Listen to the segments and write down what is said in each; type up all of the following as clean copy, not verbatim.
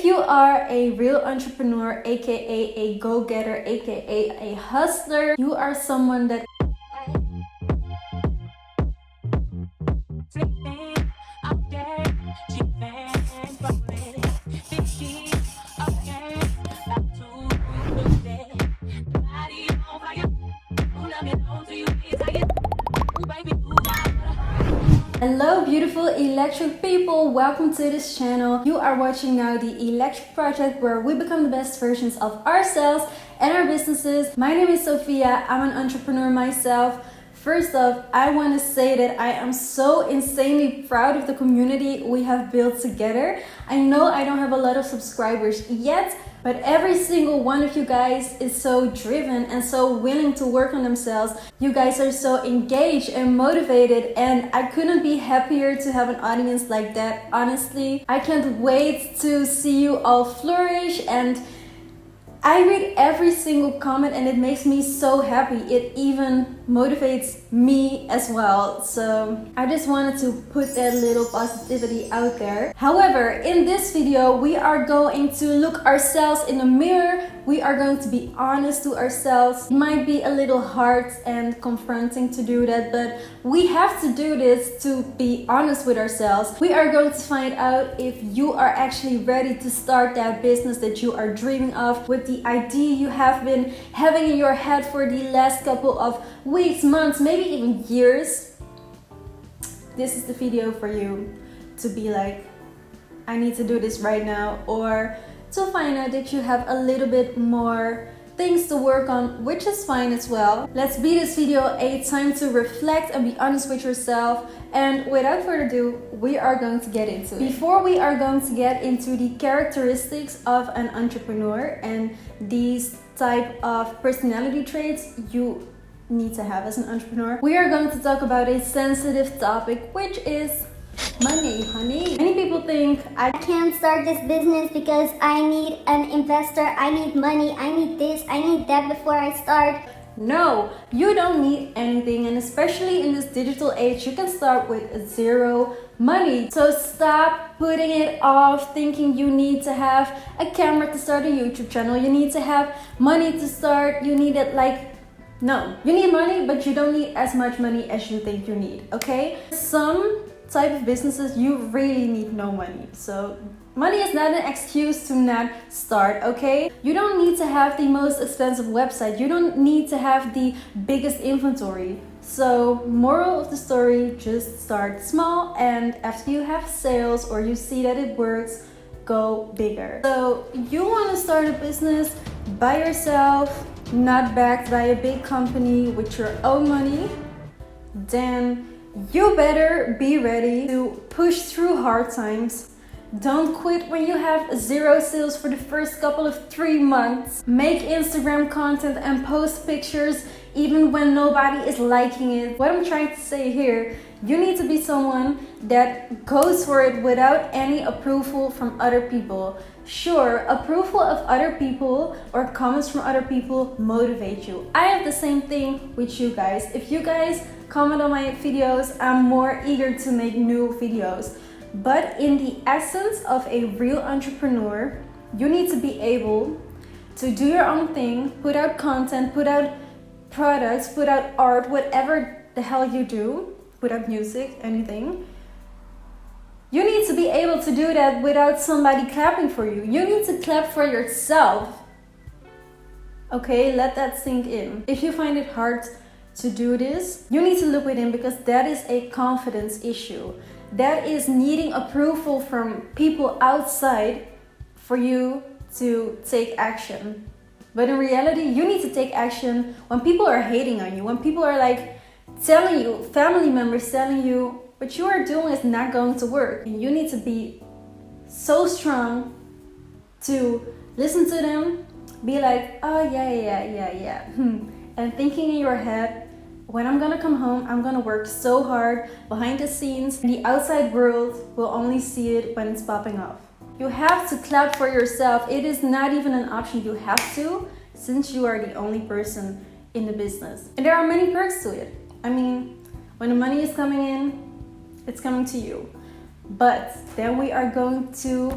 If you are a real entrepreneur, aka a go-getter, aka a hustler, you are someone that Hello beautiful electric people, welcome to this channel. You are watching now the Electric Project, where we become the best versions of ourselves and our businesses. My name is Sophia, I'm an entrepreneur myself. First off, I want to say that I am so insanely proud of the community we have built together. I know I don't have a lot of subscribers yet, but every single one of you guys is so driven and so willing to work on themselves. You guys are so engaged and motivated, and I couldn't be happier to have an audience like that, honestly. I can't wait to see you all flourish, and I read every single comment and it makes me so happy. It even motivates me as well. So I just wanted to put that little positivity out there. However, in this video, we are going to look ourselves in the mirror. We are going to be honest to ourselves. It might be a little hard and confronting to do that, but we have to do this to be honest with ourselves. We are going to find out if you are actually ready to start that business that you are dreaming of, with the idea you have been having in your head for the last couple of weeks, months, maybe even years. This is the video for you to be like, I need to do this right now, or to find out that you have a little bit more things to work on, which is fine as well. Let's be this video a time to reflect and be honest with yourself. And without further ado, we are going to get into it. Before we are going to get into the characteristics of an entrepreneur and these type of personality traits you need to have as an entrepreneur, we are going to talk about a sensitive topic, which is money, honey. Many people think I can't start this business because I need an investor, I need money, I need this, I need that before I start. No, you don't need anything, and especially in this digital age, you can start with zero money. So stop putting it off, thinking you need to have a camera to start a YouTube channel, you need to have money to start, you need it no, you need money, but you don't need as much money as you think you need, okay? Some type of businesses you really need no money, so money is not an excuse to not start, okay? You don't need to have the most expensive website, you don't need to have the biggest inventory. So moral of the story, just start small, and after you have sales or you see that it works, go bigger. So you want to start a business by yourself, not backed by a big company, with your own money, then you better be ready to push through hard times. Don't quit when you have zero sales for the first couple of 3 months. Make Instagram content and post pictures even when nobody is liking it. What I'm trying to say here, you need to be someone that goes for it without any approval from other people. Sure, approval of other people or comments from other people motivate you. I have the same thing with you guys. If you guys comment on my videos, I'm more eager to make new videos. But in the essence of a real entrepreneur, you need to be able to do your own thing, put out content, put out products, put out art, whatever the hell you do, put out music, anything. You need to be able to do that without somebody clapping for you. You need to clap for yourself. Okay, let that sink in. If you find it hard to do this, you need to look within, because that is a confidence issue. That is needing approval from people outside for you to take action. But in reality, you need to take action when people are hating on you, when people are like telling you, family members telling you, what you are doing is not going to work. And you need to be so strong to listen to them, be like, oh yeah. And thinking in your head, when I'm gonna come home, I'm gonna work so hard behind the scenes. The outside world will only see it when it's popping off. You have to clap for yourself. It is not even an option. You have to, since you are the only person in the business. And there are many perks to it. I mean, when the money is coming in, it's coming to you. But then we are going to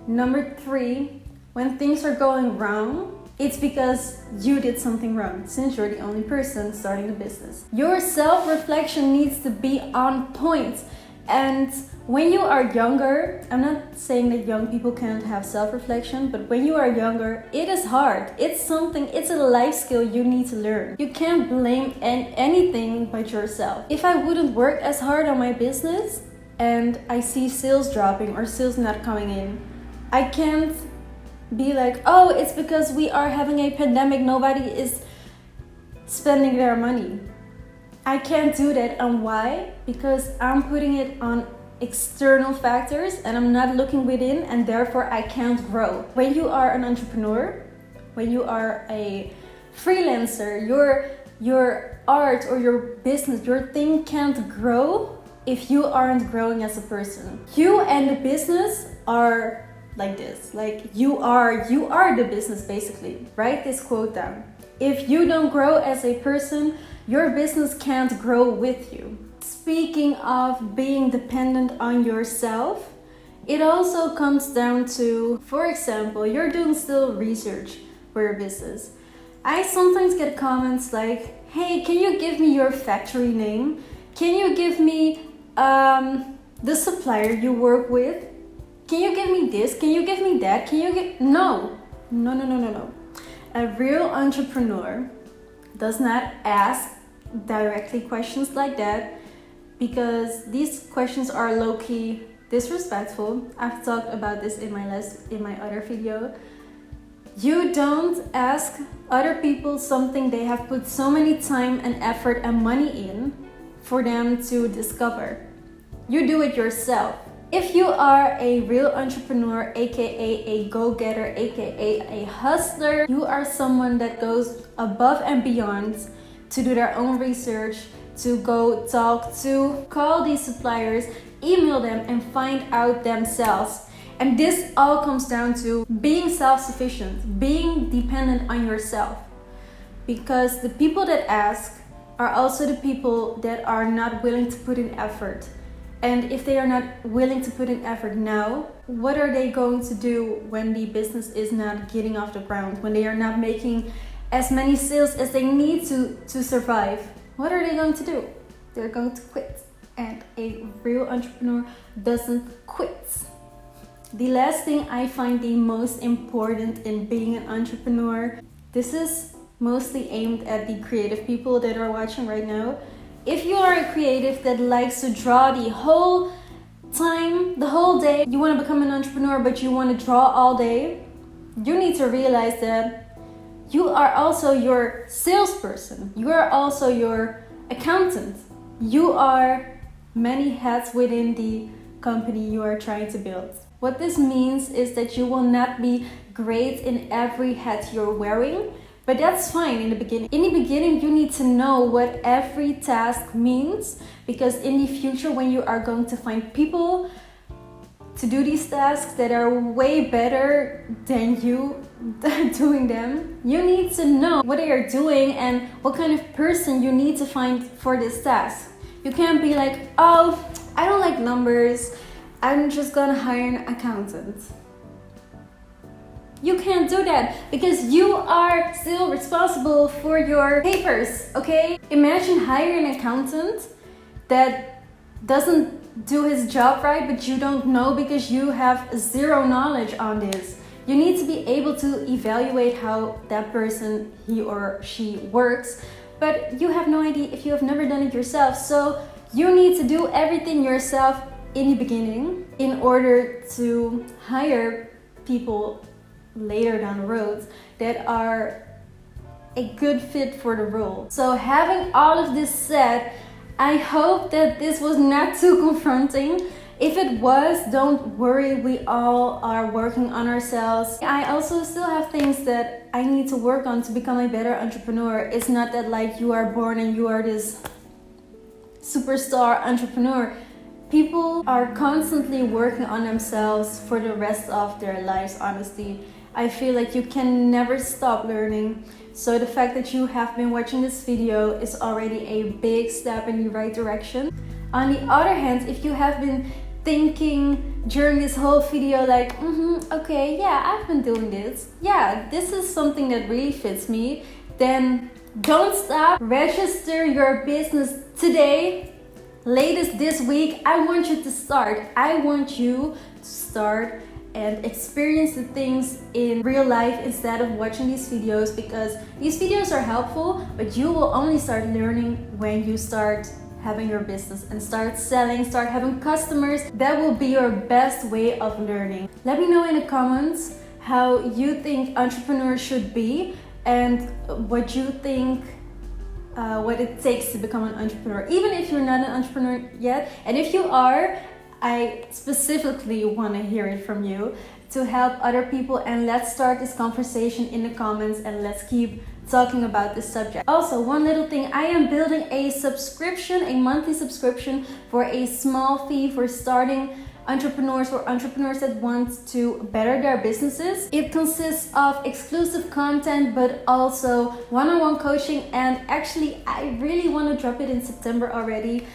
Number 3, when things are going wrong, it's because you did something wrong, since you're the only person starting the business. Your self-reflection needs to be on point. And when you are younger, I'm not saying that young people can't have self-reflection, but when you are younger, it is hard. It's a life skill you need to learn. You can't blame anything but yourself. If I wouldn't work as hard on my business and I see sales dropping or sales not coming in, I can't be like, oh, it's because we are having a pandemic, nobody is spending their money. I can't do that. And why? Because I'm putting it on external factors and I'm not looking within, and therefore I can't grow. When you are an entrepreneur, when you are a freelancer, your art or your business, your thing can't grow if you aren't growing as a person. You and the business are like this. Like you are the business basically. Write this quote down. If you don't grow as a person, your business can't grow with you. Speaking of being dependent on yourself, it also comes down to, for example, you're doing still research for your business. I sometimes get comments like, hey, can you give me your factory name? Can you give me the supplier you work with? Can you give me this? Can you give me that? No. A real entrepreneur does not ask directly questions like that, because these questions are low-key disrespectful. I've talked about this in my other video. You don't ask other people something they have put so many time and effort and money in for them to discover. You do it yourself. If you are a real entrepreneur, aka a go-getter, aka a hustler, you are someone that goes above and beyond to do their own research, to go talk to, call these suppliers, email them and find out themselves. And this all comes down to being self-sufficient, being dependent on yourself. Because the people that ask are also the people that are not willing to put in effort. And if they are not willing to put in effort now, what are they going to do when the business is not getting off the ground, when they are not making as many sales as they need to survive? What are they going to do? They're going to quit. And a real entrepreneur doesn't quit. The last thing I find the most important in being an entrepreneur, this is mostly aimed at the creative people that are watching right now. If you are a creative that likes to draw the whole time, the whole day, you want to become an entrepreneur but you want to draw all day, you need to realize that you are also your salesperson. You are also your accountant. You are many hats within the company you are trying to build. What this means is that you will not be great in every hat you're wearing, but that's fine in the beginning. In the beginning, you need to know what every task means, because in the future, when you are going to find people to do these tasks that are way better than you doing them, you need to know what they are doing and what kind of person you need to find for this task. You can't be like, oh, I don't like numbers, I'm just gonna hire an accountant. You can't do that because you are still responsible for your papers, okay? Imagine hiring an accountant that doesn't do his job right, but you don't know because you have zero knowledge on this. You need to be able to evaluate how that person, he or she, works, but you have no idea if you have never done it yourself. So you need to do everything yourself in the beginning in order to hire people later down the road that are a good fit for the role. So having all of this said, I hope that this was not too confronting. If it was, don't worry, we all are working on ourselves. I also still have things that I need to work on to become a better entrepreneur. It's not that like you are born and you are this superstar entrepreneur. People are constantly working on themselves for the rest of their lives, honestly. I feel like you can never stop learning. So the fact that you have been watching this video is already a big step in the right direction. On the other hand, if you have been thinking during this whole video like, okay, yeah, I've been doing this. Yeah, this is something that really fits me. Then don't stop. Register your business today. Latest this week. I want you to start. I want you to start and experience the things in real life instead of watching these videos, because these videos are helpful, but you will only start learning when you start having your business and start selling, start having customers. That will be your best way of learning. Let me know in the comments how you think entrepreneurs should be and what you think what it takes to become an entrepreneur, even if you're not an entrepreneur yet. And if you are, I specifically want to hear it from you to help other people, and let's start this conversation in the comments and let's keep talking about this subject. Also, one little thing, I am building a subscription, a monthly subscription for a small fee for starting entrepreneurs or entrepreneurs that want to better their businesses. It consists of exclusive content, but also one-on-one coaching, and actually I really want to drop it in September already.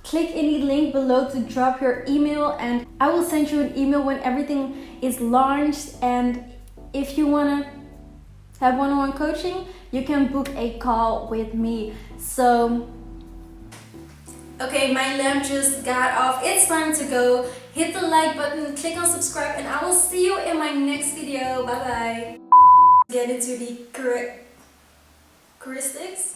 Click any link below to drop your email and I will send you an email when everything is launched. And if you want to have one-on-one coaching, you can book a call with me. So okay, my lamp just got off. It's time to go. Hit the like button, click on subscribe, and I will see you in my next video. Bye bye. Get into the characteristics.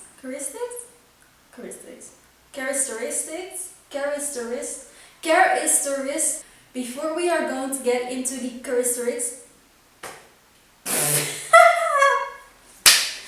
Before we are going to get into the characteristics,